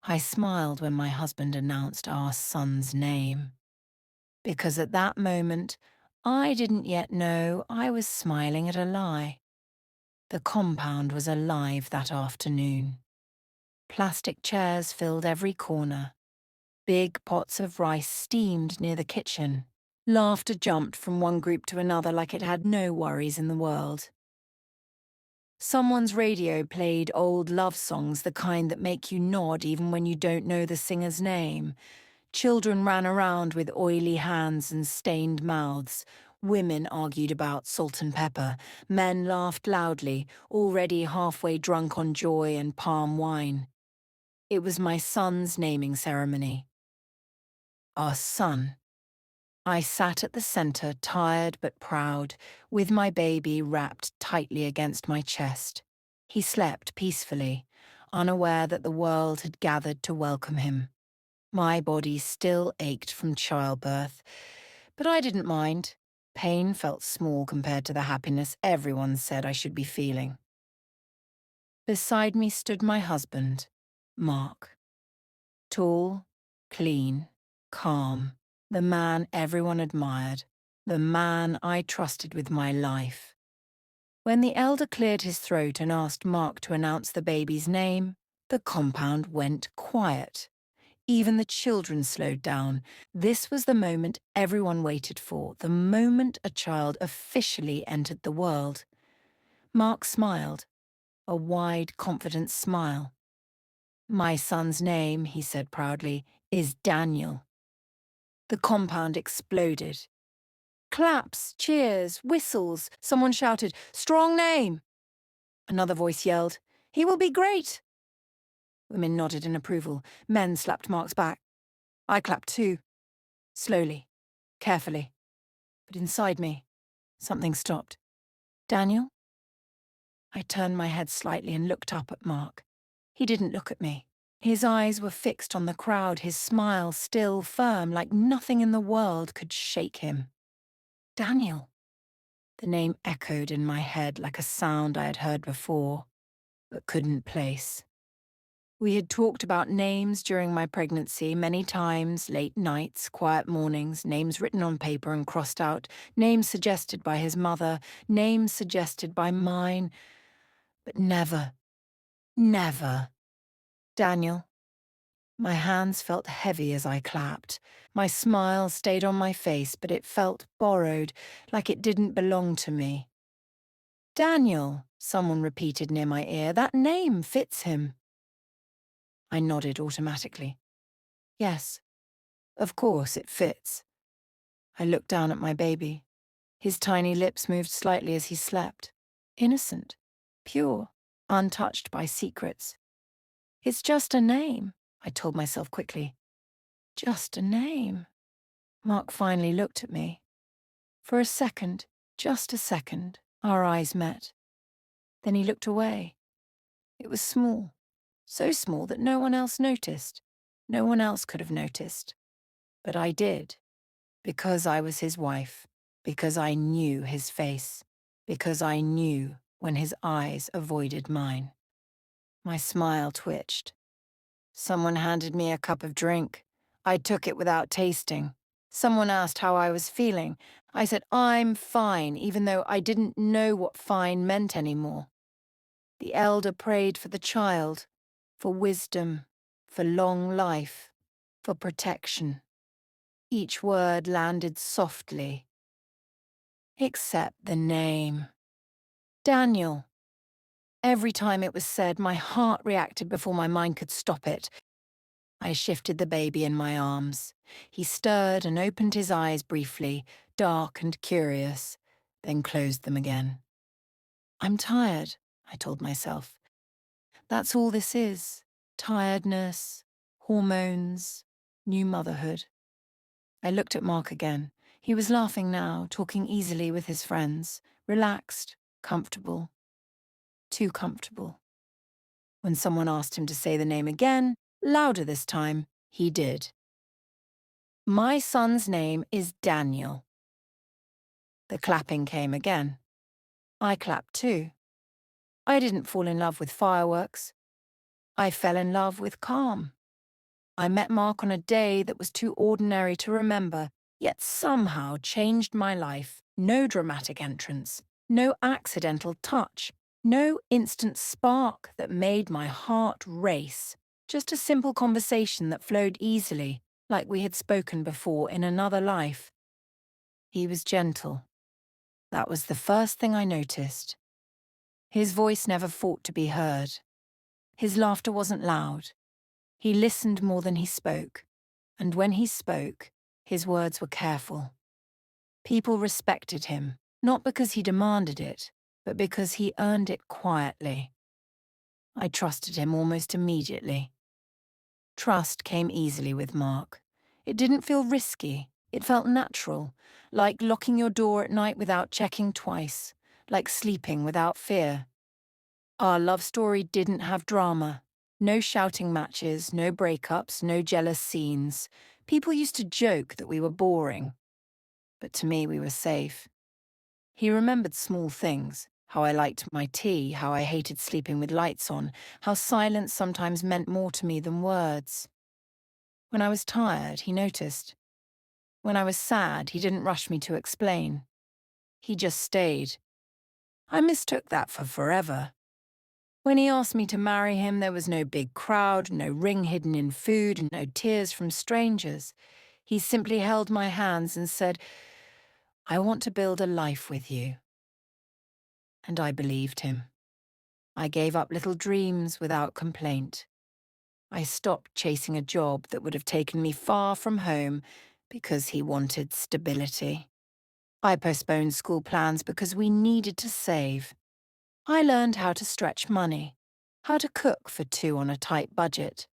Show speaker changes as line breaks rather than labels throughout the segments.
I smiled when my husband announced our son's name, because at that moment, I didn't yet know I was smiling at a lie. The compound was alive that afternoon. Plastic chairs filled every corner. Big pots of rice steamed near the kitchen. Laughter jumped from one group to another like it had no worries in the world. Someone's radio played old love songs, the kind that make you nod even when you don't know the singer's name. Children ran around with oily hands and stained mouths. Women argued about salt and pepper. Men laughed loudly, already halfway drunk on joy and palm wine. It was my son's naming ceremony. Our son. I sat at the centre, tired but proud, with my baby wrapped tightly against my chest. He slept peacefully, unaware that the world had gathered to welcome him. My body still ached from childbirth, but I didn't mind. Pain felt small compared to the happiness everyone said I should be feeling. Beside me stood my husband, Mark. Tall, clean, calm, the man everyone admired, the man I trusted with my life. When the elder cleared his throat and asked Mark to announce the baby's name, the compound went quiet. Even the children slowed down. This was the moment everyone waited for, the moment a child officially entered the world. Mark smiled, a wide, confident smile. "My son's name," he said proudly, "is Daniel." The compound exploded. Claps, cheers, whistles. Someone shouted, "Strong name!" Another voice yelled, "He will be great!" Women nodded in approval. Men slapped Mark's back. I clapped too. Slowly, carefully. But inside me, something stopped. "Daniel?" I turned my head slightly and looked up at Mark. He didn't look at me. His eyes were fixed on the crowd, his smile still firm, like nothing in the world could shake him. "Daniel." The name echoed in my head like a sound I had heard before, but couldn't place. We had talked about names during my pregnancy many times, late nights, quiet mornings, names written on paper and crossed out, names suggested by his mother, names suggested by mine, but never, never. Daniel. My hands felt heavy as I clapped. My smile stayed on my face, but it felt borrowed, like it didn't belong to me. "Daniel," someone repeated near my ear, "that name fits him." I nodded automatically. Yes, of course it fits. I looked down at my baby. His tiny lips moved slightly as he slept. Innocent, pure, untouched by secrets. "It's just a name," I told myself quickly. Just a name. Mark finally looked at me. For a second, just a second, our eyes met. Then he looked away. It was small, so small that no one else noticed. No one else could have noticed. But I did, because I was his wife, because I knew his face, because I knew when his eyes avoided mine. My smile twitched. Someone handed me a cup of drink. I took it without tasting. Someone asked how I was feeling. I said, "I'm fine," even though I didn't know what fine meant anymore. The elder prayed for the child, for wisdom, for long life, for protection. Each word landed softly, except the name. Daniel. Every time it was said, my heart reacted before my mind could stop it. I shifted the baby in my arms. He stirred and opened his eyes briefly, dark and curious, then closed them again. "I'm tired," I told myself. "That's all this is. Tiredness, hormones, new motherhood." I looked at Mark again. He was laughing now, talking easily with his friends, relaxed, comfortable. Too comfortable. When someone asked him to say the name again, louder this time, he did. "My son's name is Daniel." The clapping came again. I clapped too. I didn't fall in love with fireworks. I fell in love with calm. I met Mark on a day that was too ordinary to remember, yet somehow changed my life. No dramatic entrance, no accidental touch, no instant spark that made my heart race. Just a simple conversation that flowed easily, like we had spoken before in another life. He was gentle. That was the first thing I noticed. His voice never fought to be heard. His laughter wasn't loud. He listened more than he spoke. And when he spoke, his words were careful. People respected him, not because he demanded it, but because he earned it quietly. I trusted him almost immediately. Trust came easily with Mark. It didn't feel risky. It felt natural, like locking your door at night without checking twice, like sleeping without fear. Our love story didn't have drama. No shouting matches, no breakups, no jealous scenes. People used to joke that we were boring. But to me, we were safe. He remembered small things. How I liked my tea, how I hated sleeping with lights on, how silence sometimes meant more to me than words. When I was tired, he noticed. When I was sad, he didn't rush me to explain. He just stayed. I mistook that for forever. When he asked me to marry him, there was no big crowd, no ring hidden in food, and no tears from strangers. He simply held my hands and said, "I want to build a life with you." And I believed him. I gave up little dreams without complaint. I stopped chasing a job that would have taken me far from home because he wanted stability. I postponed school plans because we needed to save. I learned how to stretch money, how to cook for two on a tight budget,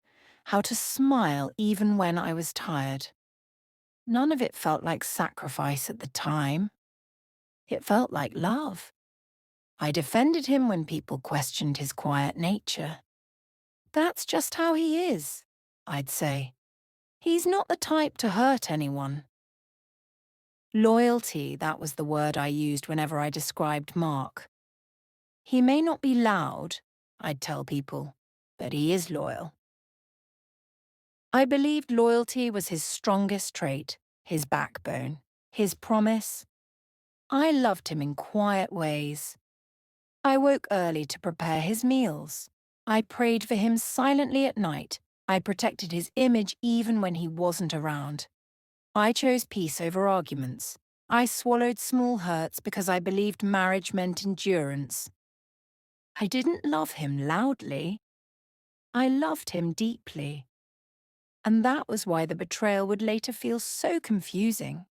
how to smile even when I was tired. None of it felt like sacrifice at the time. It felt like love. I defended him when people questioned his quiet nature. "That's just how he is," I'd say. "He's not the type to hurt anyone." Loyalty, that was the word I used whenever I described Mark. "He may not be loud," I'd tell people, "but he is loyal." I believed loyalty was his strongest trait, his backbone, his promise. I loved him in quiet ways. I woke early to prepare his meals. I prayed for him silently at night. I protected his image even when he wasn't around. I chose peace over arguments. I swallowed small hurts because I believed marriage meant endurance. I didn't love him loudly. I loved him deeply. And that was why the betrayal would later feel so confusing.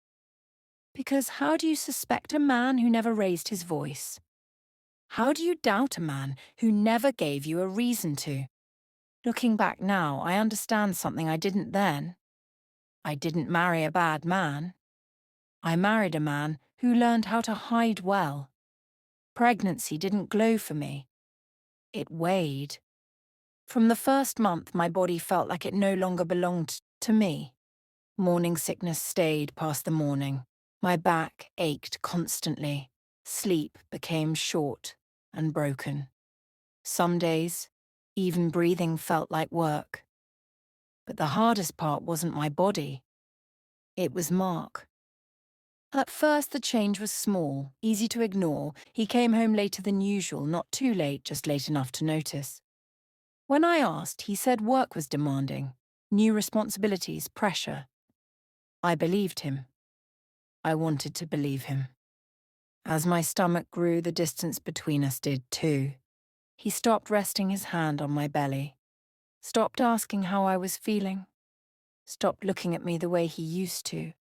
Because how do you suspect a man who never raised his voice? How do you doubt a man who never gave you a reason to? Looking back now, I understand something I didn't then. I didn't marry a bad man. I married a man who learned how to hide well. Pregnancy didn't glow for me. It weighed. From the first month, my body felt like it no longer belonged to me. Morning sickness stayed past the morning. My back ached constantly. Sleep became short and broken. Some days, even breathing felt like work. But the hardest part wasn't my body. It was Mark. At first, the change was small, easy to ignore. He came home later than usual, not too late, just late enough to notice. When I asked, he said work was demanding. New responsibilities, pressure. I believed him. I wanted to believe him. As my stomach grew, the distance between us did too. He stopped resting his hand on my belly. Stopped asking how I was feeling. Stopped looking at me the way he used to.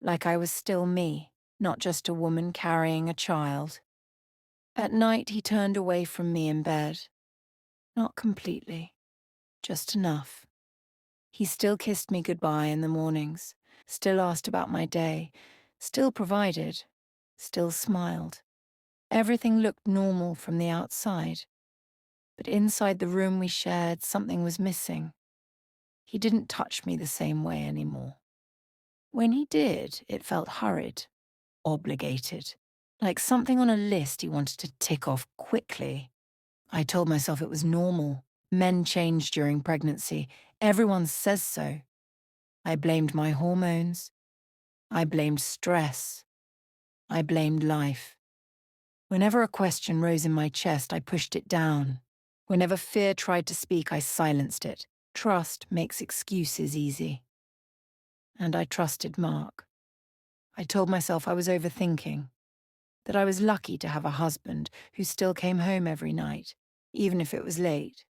Like I was still me, not just a woman carrying a child. At night, he turned away from me in bed. Not completely, just enough. He still kissed me goodbye in the mornings, still asked about my day, still provided, still smiled. Everything looked normal from the outside. But inside the room we shared, something was missing. He didn't touch me the same way anymore. When he did, it felt hurried, obligated, like something on a list he wanted to tick off quickly. I told myself it was normal. Men change during pregnancy. Everyone says so. I blamed my hormones. I blamed stress. I blamed life. Whenever a question rose in my chest, I pushed it down. Whenever fear tried to speak, I silenced it. Trust makes excuses easy. And I trusted Mark. I told myself I was overthinking, that I was lucky to have a husband who still came home every night, even if it was late.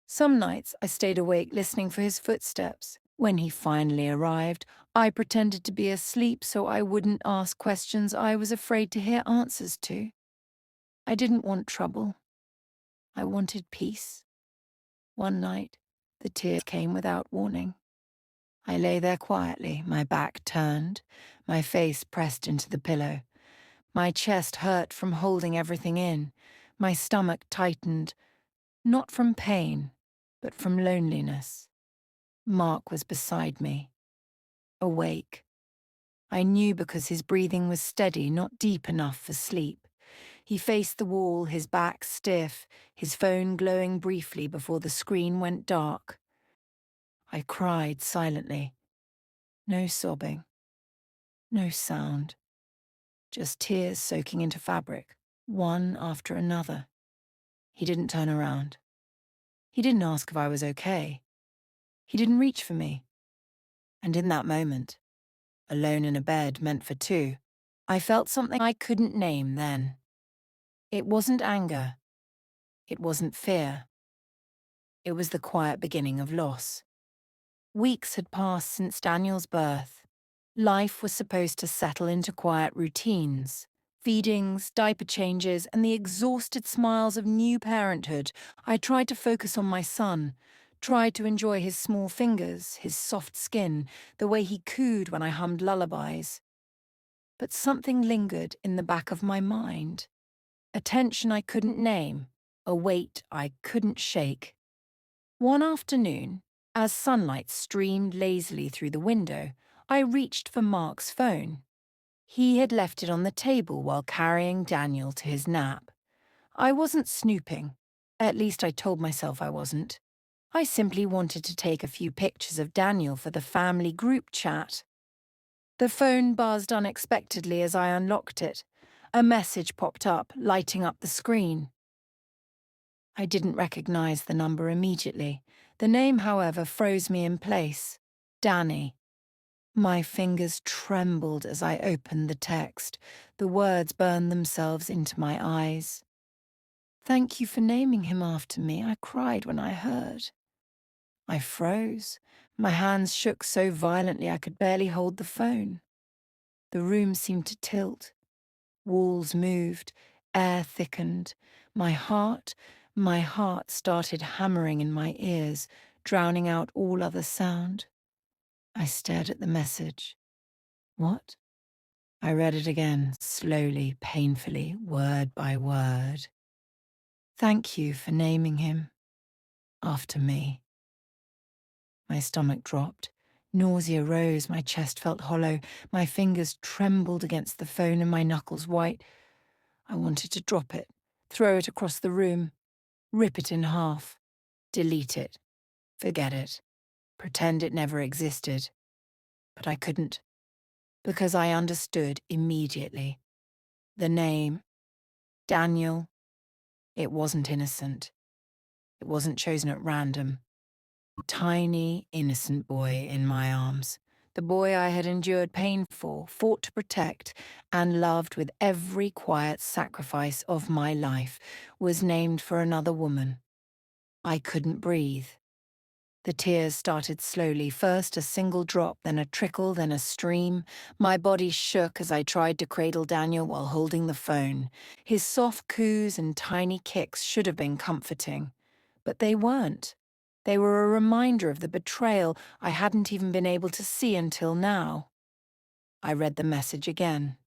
Some nights I stayed awake listening for his footsteps. When he finally arrived, I pretended to be asleep so I wouldn't ask questions I was afraid to hear answers to. I didn't want trouble. I wanted peace. One night, the tears came without warning. I lay there quietly, my back turned, my face pressed into the pillow. My chest hurt from holding everything in. My stomach tightened, not from pain, but from loneliness. Mark was beside me, awake. I knew because his breathing was steady, not deep enough for sleep. He faced the wall, his back stiff, his phone glowing briefly before the screen went dark. I cried silently. No sobbing. No sound. Just tears soaking into fabric, one after another. He didn't turn around. He didn't ask if I was okay. He didn't reach for me. And in that moment, alone in a bed meant for two, I felt something I couldn't name then. It wasn't anger. It wasn't fear. It was the quiet beginning of loss. Weeks had passed since Daniel's birth. Life was supposed to settle into quiet routines. Feedings, diaper changes, and the exhausted smiles of new parenthood. I tried to focus on my son, tried to enjoy his small fingers, his soft skin, the way he cooed when I hummed lullabies. But something lingered in the back of my mind. A tension I couldn't name, a weight I couldn't shake. One afternoon, as sunlight streamed lazily through the window, I reached for Mark's phone. He had left it on the table while carrying Daniel to his nap. I wasn't snooping. At least I told myself I wasn't. I simply wanted to take a few pictures of Daniel for the family group chat. The phone buzzed unexpectedly as I unlocked it. A message popped up, lighting up the screen. I didn't recognize the number immediately. The name, however, froze me in place. Danny. My fingers trembled as I opened the text. The words burned themselves into my eyes. "Thank you for naming him after me," I cried when I heard. I froze. My hands shook so violently I could barely hold the phone. The room seemed to tilt. Walls moved, air thickened. My heart started hammering in my ears, drowning out all other sound. I stared at the message. What? I read it again, slowly, painfully, word by word. "Thank you for naming him after me." My stomach dropped. Nausea rose, my chest felt hollow, my fingers trembled against the phone and my knuckles white. I wanted to drop it, throw it across the room, rip it in half, delete it, forget it, pretend it never existed. But I couldn't, because I understood immediately. The name, Daniel, it wasn't innocent. It wasn't chosen at random. Tiny, innocent boy in my arms. The boy I had endured pain for, fought to protect, and loved with every quiet sacrifice of my life, was named for another woman. I couldn't breathe. The tears started slowly, first a single drop, then a trickle, then a stream. My body shook as I tried to cradle Daniel while holding the phone. His soft coos and tiny kicks should have been comforting, but they weren't. They were a reminder of the betrayal I hadn't even been able to see until now. I read the message again,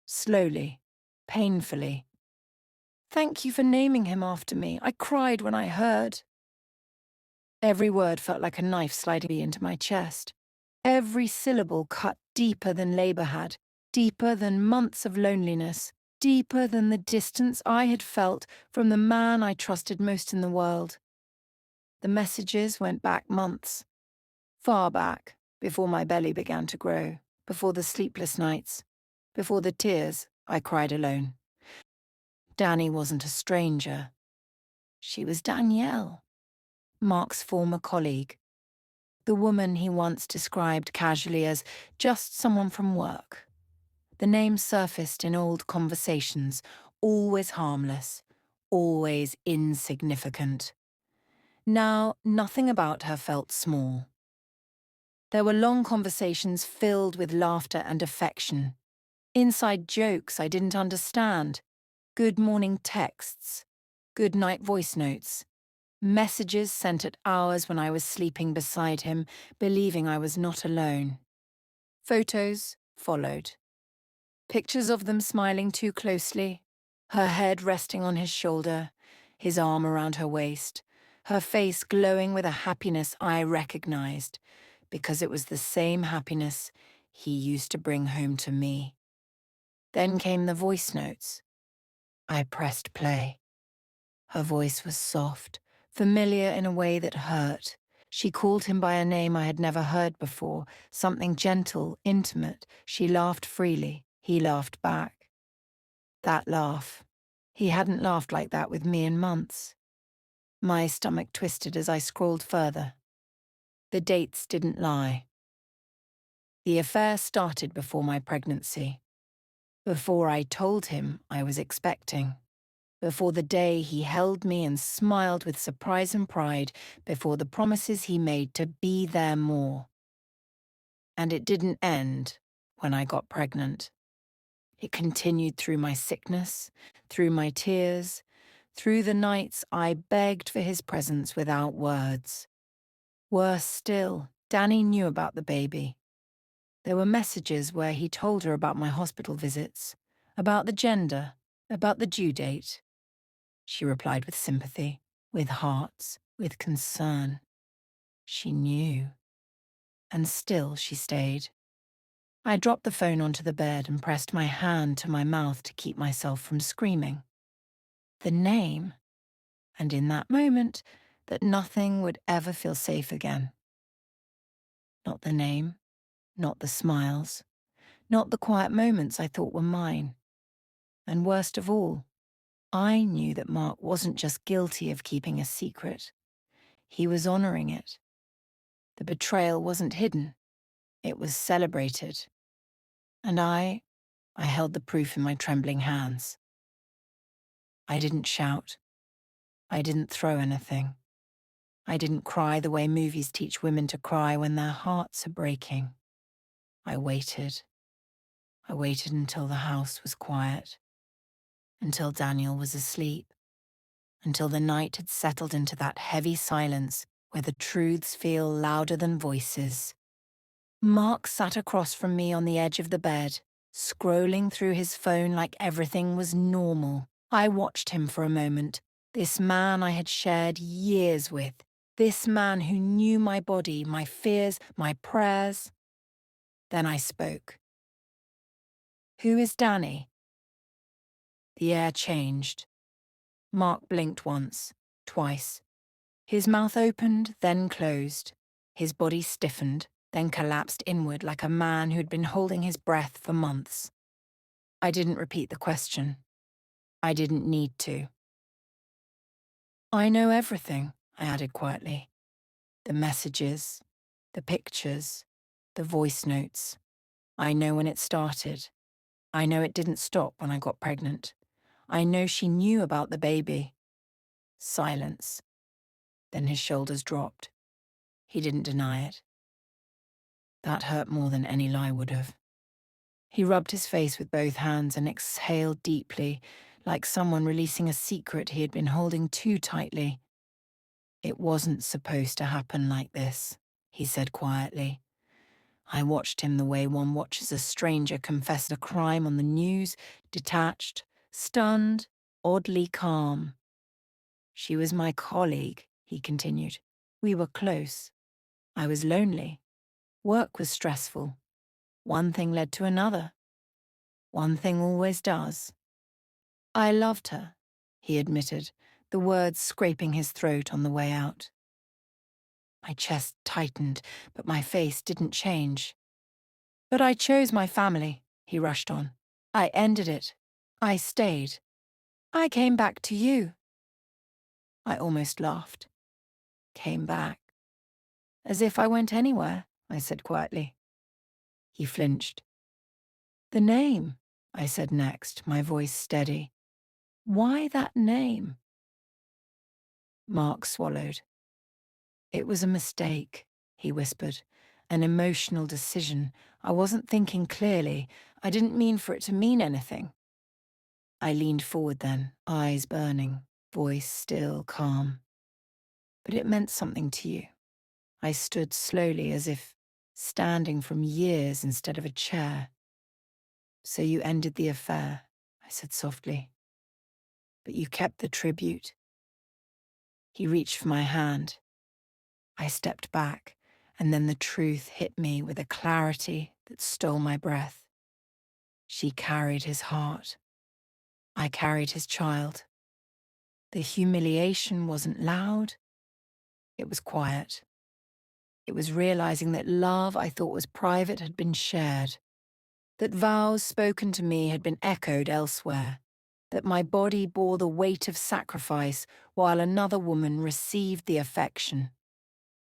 slowly, painfully. "Thank you for naming him after me," I cried when I heard. Every word felt like a knife sliding into my chest. Every syllable cut deeper than labor had, deeper than months of loneliness, deeper than the distance I had felt from the man I trusted most in the world. The messages went back months, far back, before my belly began to grow, before the sleepless nights, before the tears I cried alone. Danny wasn't a stranger. She was Danielle, Mark's former colleague, the woman he once described casually as just someone from work. The name surfaced in old conversations, always harmless, always insignificant. Now, nothing about her felt small. There were long conversations filled with laughter and affection, inside jokes I didn't understand, good morning texts, good night voice notes, messages sent at hours when I was sleeping beside him, believing I was not alone. Photos followed. Pictures of them smiling too closely, her head resting on his shoulder, his arm around her waist, her face glowing with a happiness I recognized, because it was the same happiness he used to bring home to me. Then came the voice notes. I pressed play. Her voice was soft, familiar in a way that hurt. She called him by a name I had never heard before, something gentle, intimate. She laughed freely. He laughed back. That laugh. He hadn't laughed like that with me in months. My stomach twisted as I scrolled further. The dates didn't lie. The affair started before my pregnancy, before I told him I was expecting, before the day he held me and smiled with surprise and pride, before the promises he made to be there more. And it didn't end when I got pregnant. It continued through my sickness, through my tears, through the nights I begged for his presence without words. Worse still, Danny knew about the baby. There were messages where he told her about my hospital visits, about the gender, about the due date. She replied with sympathy, with hearts, with concern. She knew. And still she stayed. I dropped the phone onto the bed and pressed my hand to my mouth to keep myself from screaming. The name. And in that moment, that nothing would ever feel safe again. Not the name, not the smiles, not the quiet moments I thought were mine. And worst of all, I knew that Mark wasn't just guilty of keeping a secret. He was honoring it. The betrayal wasn't hidden. It was celebrated. And I held the proof in my trembling hands. I didn't shout. I didn't throw anything. I didn't cry the way movies teach women to cry when their hearts are breaking. I waited. I waited until the house was quiet, until Daniel was asleep, until the night had settled into that heavy silence where the truths feel louder than voices. Mark sat across from me on the edge of the bed, scrolling through his phone like everything was normal. I watched him for a moment, this man I had shared years with, this man who knew my body, my fears, my prayers. Then I spoke. Who is Danny? The air changed. Mark blinked once, twice. His mouth opened, then closed. His body stiffened, then collapsed inward like a man who'd been holding his breath for months. I didn't repeat the question. I didn't need to. I know everything, I added quietly. The messages, the pictures, the voice notes. I know when it started. I know it didn't stop when I got pregnant. I know she knew about the baby. Silence. Then his shoulders dropped. He didn't deny it. That hurt more than any lie would have. He rubbed his face with both hands and exhaled deeply, like someone releasing a secret he had been holding too tightly. It wasn't supposed to happen like this, he said quietly. I watched him the way one watches a stranger confess a crime on the news, detached, stunned, oddly calm. She was my colleague, he continued. We were close. I was lonely. Work was stressful. One thing led to another. One thing always does. I loved her, he admitted, the words scraping his throat on the way out. My chest tightened, but my face didn't change. But I chose my family, he rushed on. I ended it. I stayed. I came back to you. I almost laughed. Came back. As if I went anywhere, I said quietly. He flinched. The name, I said next, my voice steady. Why that name? Mark swallowed. It was a mistake, he whispered. An emotional decision. I wasn't thinking clearly. I didn't mean for it to mean anything. I leaned forward then, eyes burning, voice still calm. But it meant something to you. I stood slowly as if standing from years instead of a chair. So you ended the affair, I said softly. But you kept the tribute. He reached for my hand. I stepped back, and then the truth hit me with a clarity that stole my breath. She carried his heart. I carried his child. The humiliation wasn't loud. It was quiet. It was realizing that love I thought was private had been shared, that vows spoken to me had been echoed elsewhere, that my body bore the weight of sacrifice while another woman received the affection.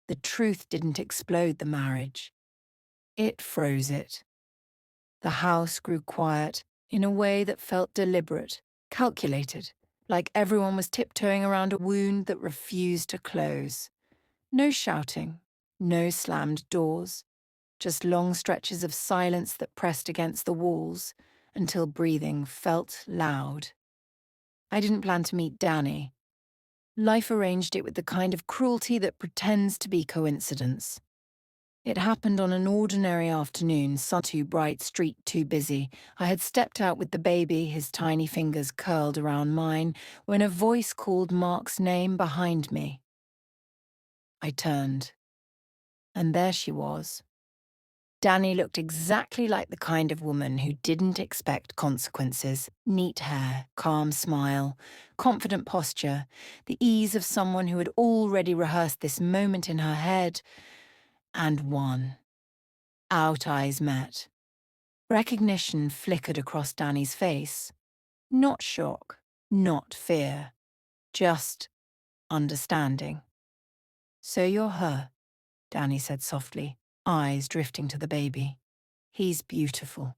The truth didn't explode the marriage. It froze it. The house grew quiet in a way that felt deliberate, calculated, like everyone was tiptoeing around a wound that refused to close. No shouting, no slammed doors, just long stretches of silence that pressed against the walls until breathing felt loud. I didn't plan to meet Danny. Life arranged it with the kind of cruelty that pretends to be coincidence. It happened on an ordinary afternoon, sun too bright, street too busy. I had stepped out with the baby, his tiny fingers curled around mine, when a voice called Mark's name behind me. I turned, and there she was. Danny looked exactly like the kind of woman who didn't expect consequences. Neat hair, calm smile, confident posture, the ease of someone who had already rehearsed this moment in her head, and won. Our eyes met. Recognition flickered across Danny's face. Not shock, not fear, just understanding. So you're her, Danny said softly, eyes drifting to the baby. He's beautiful.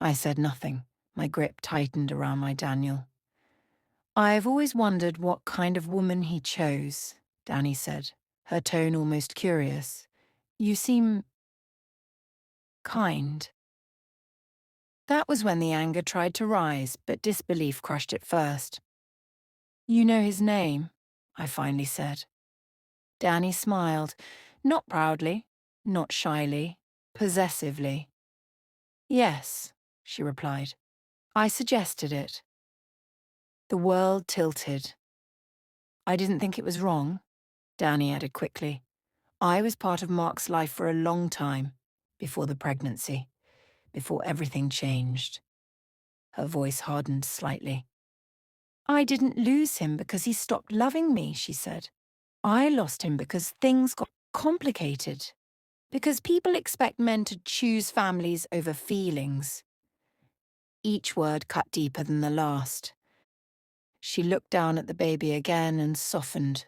I said nothing, my grip tightened around my Daniel. I've always wondered what kind of woman he chose, Danny said, her tone almost curious. You seem kind. That was when the anger tried to rise, but disbelief crushed it first. You know his name, I finally said. Danny smiled, not proudly, not shyly, possessively. Yes, she replied. I suggested it. The world tilted. I didn't think it was wrong, Danny added quickly. I was part of Mark's life for a long time, before the pregnancy, before everything changed. Her voice hardened slightly. I didn't lose him because he stopped loving me, she said. I lost him because things got complicated. Because people expect men to choose families over feelings. Each word cut deeper than the last. She looked down at the baby again and softened.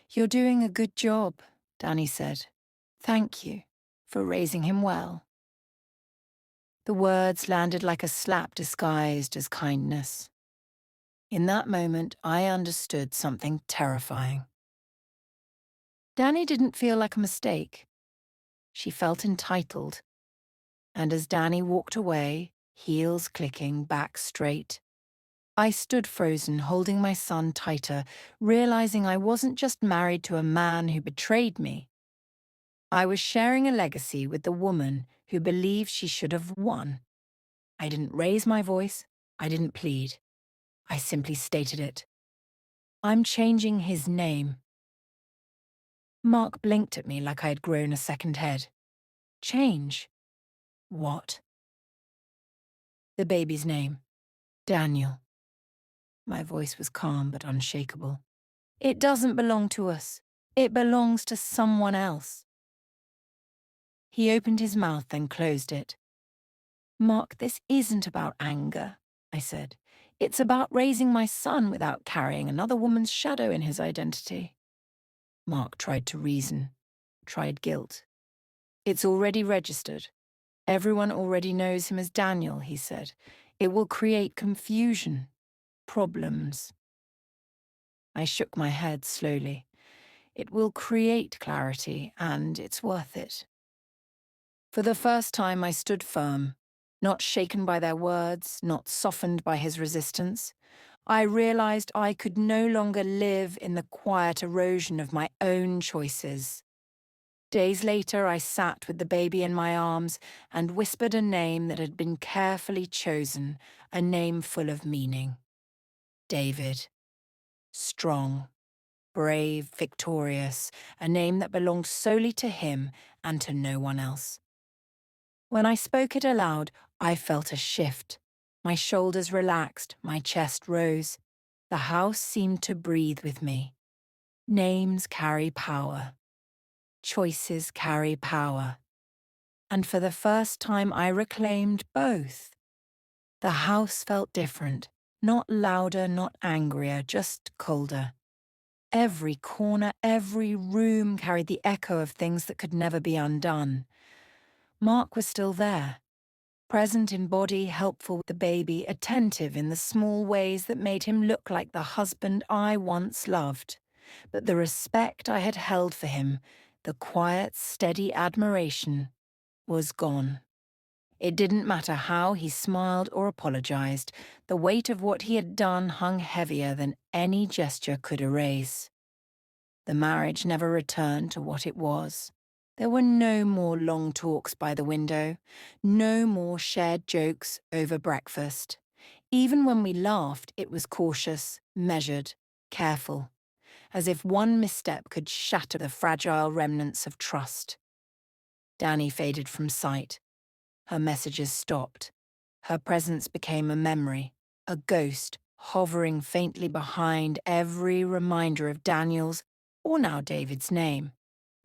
You're doing a good job, Danny said. Thank you for raising him well. The words landed like a slap disguised as kindness. In that moment, I understood something terrifying. Danny didn't feel like a mistake. She felt entitled. And as Danny walked away, heels clicking, back straight, I stood frozen, holding my son tighter, realizing I wasn't just married to a man who betrayed me. I was sharing a legacy with the woman who believed she should have won. I didn't raise my voice. I didn't plead. I simply stated it. I'm changing his name. Mark blinked at me like I had grown a second head. Change? What? The baby's name. Daniel. My voice was calm but unshakable. It doesn't belong to us. It belongs to someone else. He opened his mouth, then closed it. Mark, this isn't about anger, I said. It's about raising my son without carrying another woman's shadow in his identity. Mark tried to reason, tried guilt. It's already registered. Everyone already knows him as Daniel, he said. It will create confusion, problems. I shook my head slowly. It will create clarity, and it's worth it. For the first time, I stood firm, not shaken by their words, not softened by his resistance. I realized I could no longer live in the quiet erosion of my own choices. Days later, I sat with the baby in my arms and whispered a name that had been carefully chosen, a name full of meaning. David. Strong, brave, victorious, a name that belonged solely to him and to no one else. When I spoke it aloud, I felt a shift. My shoulders relaxed, my chest rose. The house seemed to breathe with me. Names carry power. Choices carry power. And for the first time, I reclaimed both. The house felt different, not louder, not angrier, just colder. Every corner, every room carried the echo of things that could never be undone. Mark was still there, present in body, helpful with the baby, attentive in the small ways that made him look like the husband I once loved. But the respect I had held for him, the quiet, steady admiration, was gone. It didn't matter how he smiled or apologized. The weight of what he had done hung heavier than any gesture could erase. The marriage never returned to what it was. There were no more long talks by the window, no more shared jokes over breakfast. Even when we laughed, it was cautious, measured, careful, as if one misstep could shatter the fragile remnants of trust. Danny faded from sight. Her messages stopped. Her presence became a memory, a ghost hovering faintly behind every reminder of Daniel's, or now David's, name.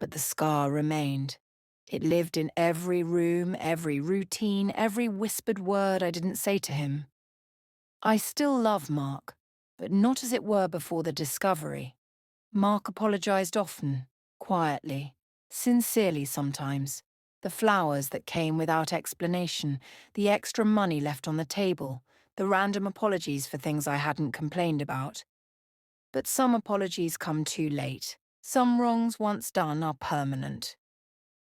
But the scar remained. It lived in every room, every routine, every whispered word I didn't say to him. I still love Mark, but not as it were before the discovery. Mark apologized often, quietly, sincerely sometimes. The flowers that came without explanation, the extra money left on the table, the random apologies for things I hadn't complained about. But some apologies come too late. Some wrongs once done are permanent.